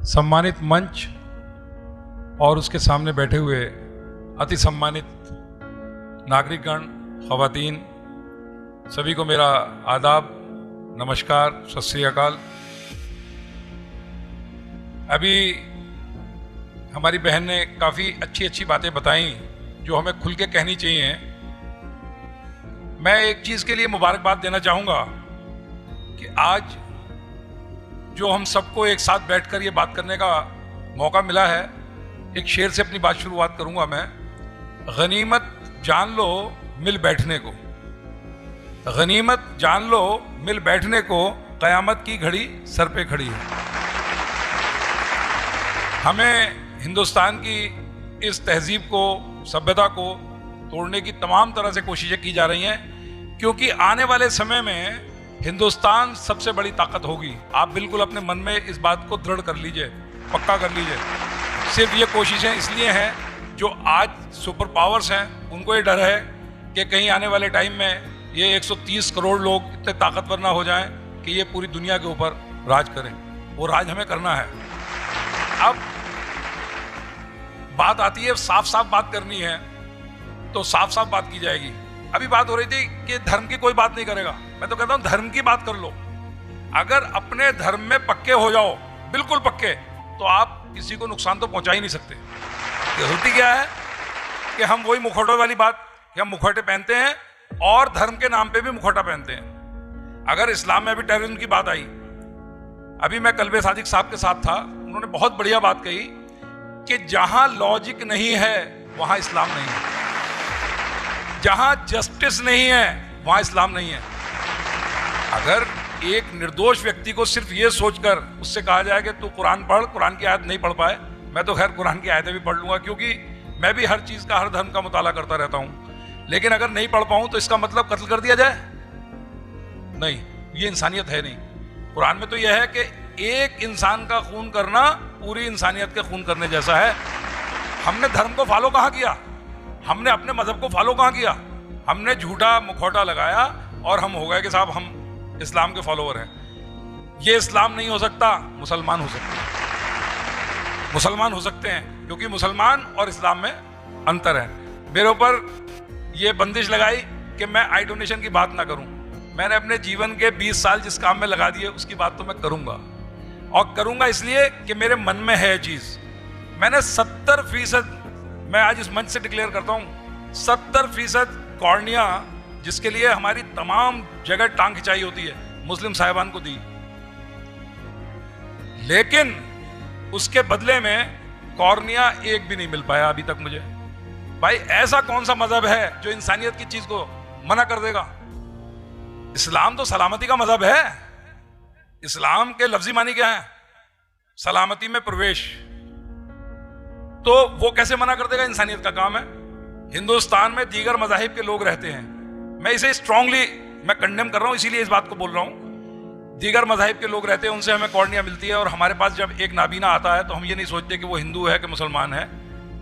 सम्मानित मंच और उसके सामने बैठे हुए अति सम्मानित नागरिकगण, ख़वातीन, सभी को मेरा आदाब, नमस्कार, सत श्री अकाल। अभी हमारी बहन ने काफ़ी अच्छी बातें बताई जो हमें खुल के कहनी चाहिए। मैं एक चीज़ के लिए मुबारकबाद देना चाहूँगा कि आज जो हम सबको एक साथ बैठकर ये बात करने का मौका मिला है, एक शेर से अपनी बात शुरुआत करूँगा मैं। गनीमत जान लो मिल बैठने को, गनीमत जान लो मिल बैठने को, क़यामत की घड़ी सर पे खड़ी है। हमें हिंदुस्तान की इस तहजीब को, सभ्यता को तोड़ने की तमाम तरह से कोशिशें की जा रही हैं, क्योंकि आने वाले समय में हिंदुस्तान सबसे बड़ी ताकत होगी। आप बिल्कुल अपने मन में इस बात को दृढ़ कर लीजिए, पक्का कर लीजिए। सिर्फ ये कोशिशें इसलिए हैं जो आज सुपर पावर्स हैं, उनको ये डर है कि कहीं आने वाले टाइम में ये 130 करोड़ लोग इतने ताकतवर ना हो जाएं कि ये पूरी दुनिया के ऊपर राज करें। वो राज हमें करना है। अब बात आती है, साफ साफ बात करनी है तो साफ साफ बात की जाएगी। अभी बात हो रही थी कि धर्म की कोई बात नहीं करेगा। मैं तो कहता हूं धर्म की बात कर लो। अगर अपने धर्म में पक्के हो जाओ, बिल्कुल पक्के, तो आप किसी को नुकसान तो पहुंचा ही नहीं सकते। गलती क्या है कि हम वही मुखौटों वाली बात कि हम मुखौटे पहनते हैं और धर्म के नाम पे भी मुखौटा पहनते हैं। अगर इस्लाम में अभी टेररिज्म की बात आई, अभी मैं कल्बे सादिक साहब के साथ था, उन्होंने बहुत बढ़िया बात कही कि जहां लॉजिक नहीं है वहां इस्लाम नहीं है, जहां जस्टिस नहीं है वहां इस्लाम नहीं है। अगर एक निर्दोष व्यक्ति को सिर्फ ये सोचकर उससे कहा जाए कि तू कुरान पढ़, कुरान की आयत नहीं पढ़ पाए, मैं तो खैर कुरान की आयतें भी पढ़ लूंगा क्योंकि मैं भी हर चीज का, हर धर्म का मुताला करता रहता हूं, लेकिन अगर नहीं पढ़ पाऊं तो इसका मतलब कत्ल कर दिया जाए? नहीं, ये इंसानियत है नहीं। कुरान में तो यह है कि एक इंसान का खून करना पूरी इंसानियत के खून करने जैसा है। हमने धर्म को फॉलो कहाँ किया? हमने अपने मजहब को फॉलो कहाँ किया? हमने झूठा मुखौटा लगाया और हम हो गए कि साहब हम इस्लाम के फॉलोवर हैं। ये इस्लाम नहीं हो सकता, मुसलमान हो सकते हैं। मुसलमान हो सकते हैं क्योंकि मुसलमान और इस्लाम में अंतर है। मेरे ऊपर ये बंदिश लगाई कि मैं आई डोनेशन की बात ना करूं। मैंने अपने जीवन के 20 साल जिस काम में लगा दिए उसकी बात तो मैं करूंगा, और करूंगा इसलिए कि मेरे मन में है ये चीज। मैंने 70%, मैं आज इस मंच से डिक्लेयर करता हूं, 70% कॉर्निया जिसके लिए हमारी तमाम जगह टांग खिंचाई होती है, मुस्लिम साहिबान को दी, लेकिन उसके बदले में कॉर्निया एक भी नहीं मिल पाया अभी तक मुझे। भाई ऐसा कौन सा मजहब है जो इंसानियत की चीज को मना कर देगा? इस्लाम तो सलामती का मजहब है। इस्लाम के लफ्जी मानी क्या है? सलामती में प्रवेश। तो वो कैसे मना कर देगा? इंसानियत का काम है। हिंदुस्तान में दीगर मजाहिब के लोग रहते हैं, मैं इसे स्ट्रांगली मैं कंडेम कर रहा हूं, इसीलिए इस बात को बोल रहा हूं। दीगर मजाहिब के लोग रहते हैं, उनसे हमें कॉर्निया मिलती है, और हमारे पास जब एक नाबीना आता है तो हम ये नहीं सोचते कि वो हिंदू है कि मुसलमान है,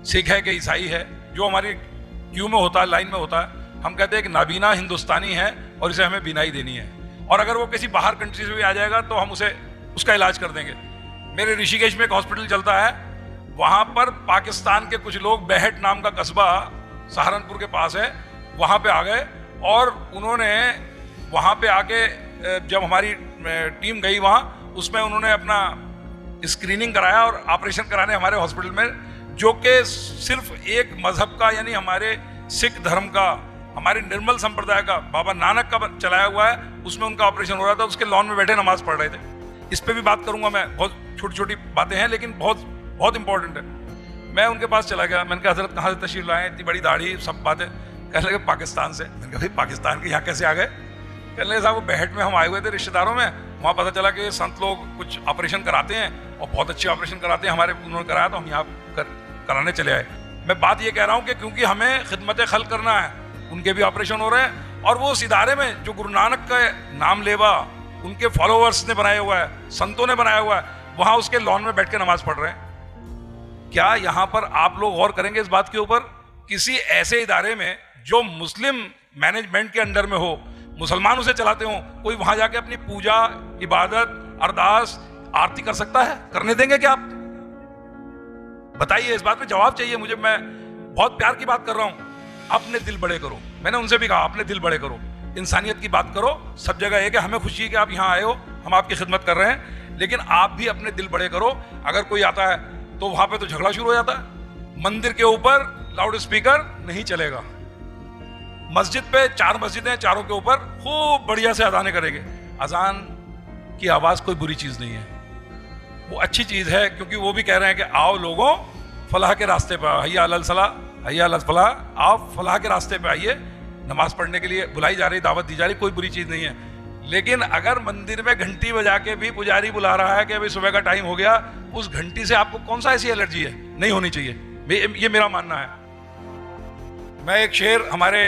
सिख है कि ईसाई है। जो हमारी क्यू में होता है, लाइन में होता है, हम कहते हैं कि नाबीना हिंदुस्तानी है और इसे हमें बीनाई देनी है, और अगर वो किसी बाहर कंट्री से भी आ जाएगा तो हम उसे उसका इलाज कर देंगे। मेरे ऋषिकेश में एक हॉस्पिटल चलता है, वहां पर पाकिस्तान के कुछ लोग, बेहट नाम का कस्बा सहारनपुर के पास है, वहां पे आ गए और उन्होंने वहां पे आके जब हमारी टीम गई वहां, उसमें उन्होंने अपना स्क्रीनिंग कराया और ऑपरेशन कराने हमारे हॉस्पिटल में, जो कि सिर्फ एक मजहब का, यानी हमारे सिख धर्म का, हमारे निर्मल संप्रदाय का, बाबा नानक का चलाया हुआ है, उसमें उनका ऑपरेशन हो रहा था। उसके लॉन में बैठे नमाज पढ़ रहे थे। इस पे भी बात करूंगा मैं, बहुत छोटी छोटी बातें हैं लेकिन बहुत बहुत इंपॉर्टेंट है। मैं उनके पास चला गया, मैंने कहा हजरत कहाँ से तशरीफ लाए, इतनी बड़ी दाढ़ी, सब बातें। कहने लगे पाकिस्तान से। मैंने कहा भाई पाकिस्तान के यहाँ कैसे आ गए? कहने लगे साहब वो बेहट में हम आए हुए थे रिश्तेदारों में, वहाँ पता चला कि संत लोग कुछ ऑपरेशन कराते हैं और बहुत अच्छे ऑपरेशन कराते हैं, हमारे उन्होंने कराया तो हम यहाँ कराने चले आए। मैं बात ये कह रहा हूँ कि क्योंकि हमें खिदमत खल्क करना है, उनके भी ऑपरेशन हो रहे हैं, और वो उस इदारे में जो गुरु नानक का नाम लेवा उनके फॉलोअर्स ने बनाया हुआ है, संतों ने बनाया हुआ है, वहाँ उसके लॉन में बैठ के नमाज पढ़ रहे हैं। क्या यहाँ पर आप लोग गौर करेंगे इस बात के ऊपर? किसी ऐसे इदारे में जो मुस्लिम मैनेजमेंट के अंडर में हो, मुसलमान उसे चलाते हो, कोई वहां जाके अपनी पूजा, इबादत, अरदास, आरती कर सकता है? करने देंगे क्या आप? बताइए, इस बात पे जवाब चाहिए मुझे। मैं बहुत प्यार की बात कर रहा हूं। अपने दिल बड़े करो, मैंने उनसे भी कहा अपने दिल बड़े करो, इंसानियत की बात करो। सब जगह एक है, हमें खुशी है कि आप यहाँ आए हो, हम आपकी खिदमत कर रहे हैं, लेकिन आप भी अपने दिल बड़े करो। अगर कोई आता है तो वहां पे तो झगड़ा शुरू हो जाता है। मंदिर के ऊपर लाउड स्पीकर नहीं चलेगा। मस्जिद पे 4 मस्जिदें, चारों के ऊपर खूब बढ़िया से अजानें करेंगे। अजान की आवाज कोई बुरी चीज नहीं है, वो अच्छी चीज है, क्योंकि वो भी कह रहे हैं कि आओ लोगों फलाह के रास्ते पर, हैया अलल सलाह, हैया अलल फलाह, आप फलाह के रास्ते पे आइए। नमाज पढ़ने के लिए बुलाई जा रही, दावत दी जा रही, कोई बुरी चीज नहीं है। लेकिन अगर मंदिर में घंटी बजा के भी पुजारी बुला रहा है कि अभी सुबह का टाइम हो गया, उस घंटी से आपको कौन सा ऐसी एलर्जी है? नहीं होनी चाहिए, ये मेरा मानना है। मैं एक शेर हमारे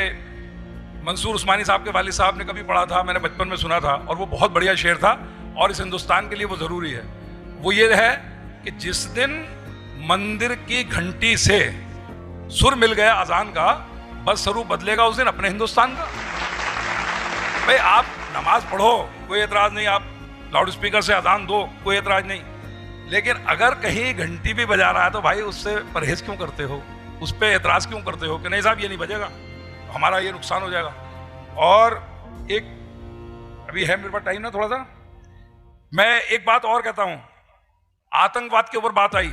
मंसूर उस्मानी साहब के वालिद साहब ने कभी पढ़ा था, मैंने बचपन में सुना था, और वो बहुत बढ़िया शेर था और इस हिंदुस्तान के लिए वो जरूरी है। वो ये है कि जिस दिन मंदिर की घंटी से सुर मिल गया अजान का, बस स्वरूप बदलेगा उस दिन अपने हिंदुस्तान का। भाई आप नमाज पढ़ो, कोई एतराज नहीं, आप लाउड स्पीकर से अजान दो, कोई एतराज नहीं, लेकिन अगर कहीं घंटी भी बजा रहा है तो भाई उससे परहेज क्यों करते हो? उस पर एतराज क्यों करते हो कि नहीं साहब ये नहीं बजेगा, हमारा ये नुकसान हो जाएगा? और एक अभी है मेरे पास टाइम ना थोड़ा सा, मैं एक बात और कहता हूं। आतंकवाद के ऊपर बात आई।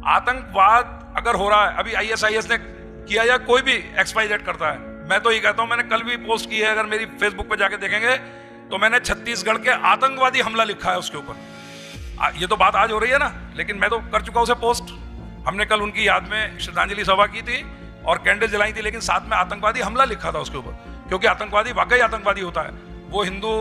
आतंकवाद अगर हो रहा है, अभी ISIS ने किया या कोई भी XYZ करता है, मैं तो ये कहता हूं, मैंने कल भी पोस्ट की है, अगर मेरी फेसबुक पे जाके देखेंगे तो मैंने छत्तीसगढ़ के आतंकवादी हमला लिखा है उसके ऊपर। ये तो बात आज हो रही है ना, लेकिन मैं तो कर चुका उसे पोस्ट। हमने कल उनकी याद में श्रद्धांजलि सभा की थी और कैंडल जलाई थी, लेकिन साथ में आतंकवादी हमला लिखा था उसके ऊपर, क्योंकि आतंकवादी वाकई आतंकवादी होता है। वो हिंदू,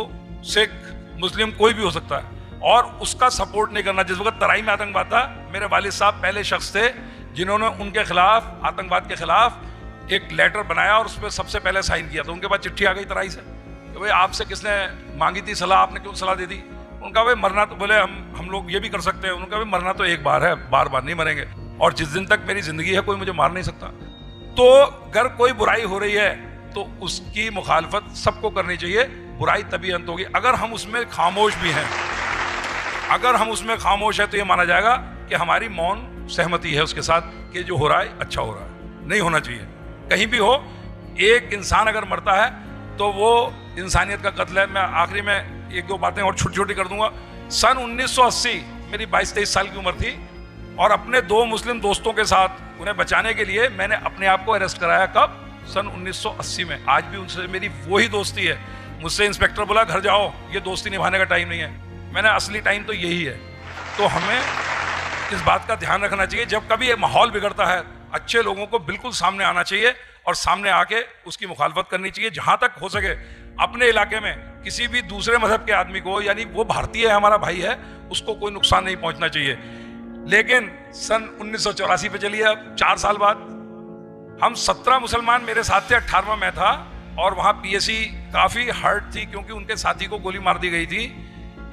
सिख, मुस्लिम कोई भी हो सकता है, और उसका सपोर्ट नहीं करना। जिस वक्त तराई में आतंकवाद था, मेरे वालिद साहब पहले शख्स थे जिन्होंने उनके खिलाफ, आतंकवाद के खिलाफ एक लेटर बनाया और उस पर सबसे पहले साइन किया। तो उनके पास चिट्ठी आ गई तराई से कि भाई आपसे किसने मांगी थी सलाह, आपने क्यों सलाह दे दी? उनका भाई मरना तो, बोले हम लोग ये भी कर सकते हैं। उनका भाई मरना तो एक बार है, बार बार नहीं मरेंगे, और जिस दिन तक मेरी जिंदगी है कोई मुझे मार नहीं सकता। तो अगर कोई बुराई हो रही है तो उसकी मुखालफत सबको करनी चाहिए। बुराई तभी अंत होगी अगर हम उसमें खामोश भी हैं। अगर हम उसमें खामोश है तो ये माना जाएगा कि हमारी मौन सहमति है उसके साथ कि जो हो रहा है अच्छा हो रहा है। नहीं होना चाहिए कहीं भी हो। एक इंसान अगर मरता है तो वो इंसानियत का कत्ल है। मैं आखिरी में एक दो बातें और छोटी छोटी कर दूंगा। सन 1980 मेरी 22-23 साल की उम्र थी और अपने 2 मुस्लिम दोस्तों के साथ उन्हें बचाने के लिए मैंने अपने आप को अरेस्ट कराया। कब? सन 1980 में। आज भी उनसे मेरी वही दोस्ती है। मुझसे इंस्पेक्टर बोला घर जाओ, ये दोस्ती निभाने का टाइम नहीं है। मैंने असली टाइम तो यही है। तो हमें इस बात का ध्यान रखना चाहिए, जब कभी ये माहौल बिगड़ता है अच्छे लोगों को बिल्कुल सामने आना चाहिए और सामने आके उसकी मुखालफत करनी चाहिए। जहां तक हो सके अपने इलाके में किसी भी दूसरे मजहब के आदमी को, यानी वो भारतीय है, हमारा भाई है, उसको कोई नुकसान नहीं पहुंचना चाहिए। लेकिन सन 1984 पे चलिए, अब 4 साल बाद हम 17 मुसलमान मेरे साथ थे, 18वां मैं था और वहां PSC काफी हर्ट थी क्योंकि उनके साथी को गोली मार दी गई थी।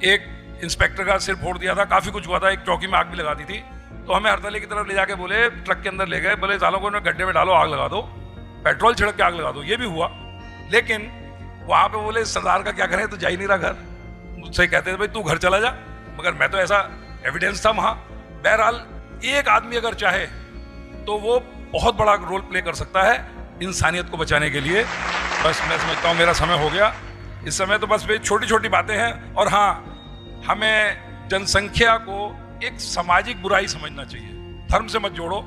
एक इंस्पेक्टर का सिर फोड़ दिया था, काफी कुछ हुआ था, एक चौकी में आग भी लगा दी थी। तो हमें हरदली की तरफ ले जाके बोले, ट्रक के अंदर ले गए, बोले सालों को गड्ढे में डालो, आग लगा दो, पेट्रोल छिड़क के आग लगा दो। ये भी हुआ। लेकिन वहां पे बोले सरदार का क्या करें, तो जा ही नहीं रहा घर। मुझसे कहते थे भाई तू घर चला जा, मगर मैं तो ऐसा एविडेंस था वहां। बहरहाल एक आदमी अगर चाहे तो वो बहुत बड़ा रोल प्ले कर सकता है इंसानियत को बचाने के लिए। बस मैं समझता हूँ मेरा समय हो गया। इस समय तो बस छोटी छोटी बातें हैं। और हाँ, हमें जनसंख्या को एक सामाजिक बुराई समझना चाहिए, धर्म से मत जोड़ो।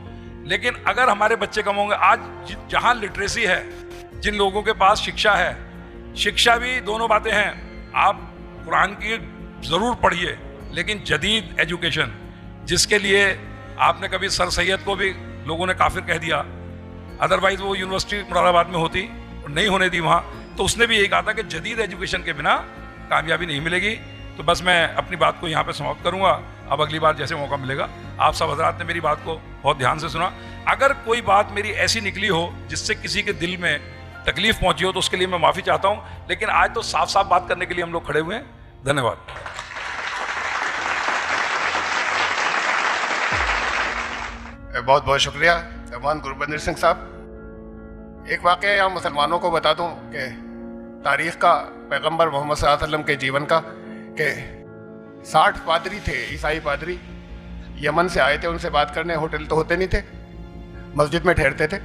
लेकिन अगर हमारे बच्चे कम होंगे, आज जहाँ लिटरेसी है, जिन लोगों के पास शिक्षा है, शिक्षा भी दोनों बातें हैं। आप कुरान की ज़रूर पढ़िए, लेकिन जदीद एजुकेशन, जिसके लिए आपने कभी सर सैयद को भी लोगों ने काफिर कह दिया, अदरवाइज वो यूनिवर्सिटी मुरादाबाद में होती और नहीं होने दी वहाँ, तो उसने भी यही कहा था कि जदीद एजुकेशन के बिना कामयाबी नहीं मिलेगी। तो बस मैं अपनी बात को यहाँ पे समाप्त करूँगा। अब अगली बार जैसे मौका मिलेगा। आप सब हजरात ने मेरी बात को बहुत ध्यान से सुना। अगर कोई बात मेरी ऐसी निकली हो जिससे किसी के दिल में तकलीफ पहुंची हो तो उसके लिए मैं माफ़ी चाहता हूँ। लेकिन आज तो साफ साफ बात करने के लिए हम लोग खड़े हुए हैं। धन्यवाद। बहुत बहुत शुक्रिया रहमान गुरबंदर सिंह साहब। एक वाक़या यहाँ मुसलमानों को बता दूँ कि तारीख़ का, पैगंबर मोहम्मद सल्लल्लाहु अलैहि वसल्लम के जीवन का, कि 60 पादरी थे, ईसाई पादरी। यमन से आए थे, उनसे बात करने। होटल तो होते नहीं थे, मस्जिद में ठहरते थे,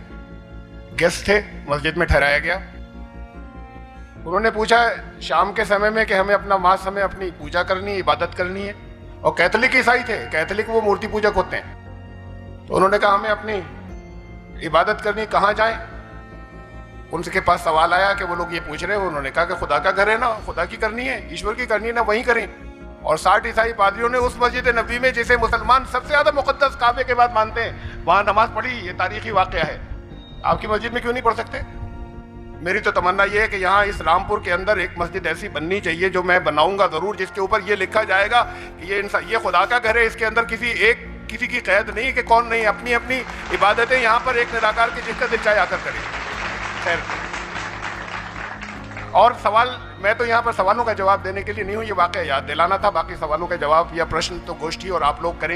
गेस्ट थे, मस्जिद में ठहराया गया। उन्होंने पूछा शाम के समय में कि हमें अपना मास, हमें अपनी पूजा करनी है, इबादत करनी है। और कैथोलिक ईसाई थे, कैथोलिक वो मूर्ति पूजक होते हैं। तो उन्होंने कहा हमें अपनी इबादत करनी, कहाँ जाएं? उनके पास सवाल आया कि वो लोग ये पूछ रहे हैं। उन्होंने कहा कि खुदा का घर है ना, खुदा की करनी है, ईश्वर की करनी है ना, वहीं करें। और 60 ईसाई पादरियों ने उस मस्जिद नबी में, जिसे मुसलमान सबसे ज्यादा मुकद्दस काबे के बाद मानते हैं, वहां नमाज पढ़ी। ये तारीखी वाकया है। आपकी मस्जिद में क्यों नहीं पढ़ सकते? मेरी तो तमन्ना ये है कि यहाँ इस रामपुर के अंदर एक मस्जिद ऐसी बननी चाहिए, जो मैं बनाऊंगा जरूर, जिसके ऊपर ये लिखा जाएगा कि ये खुदा का घर है। इसके अंदर किसी की कैद नहीं कि कौन नहीं, अपनी अपनी इबादतें यहाँ पर एक निराकार की जिसका दिल चाहे आकर करे। खैर, और सवाल, मैं तो यहाँ पर सवालों का जवाब देने के लिए नहीं हूँ, ये वाकया याद दिलाना था। बाकी सवालों का जवाब या प्रश्न तो गोष्ठी और आप लोग करेंगे।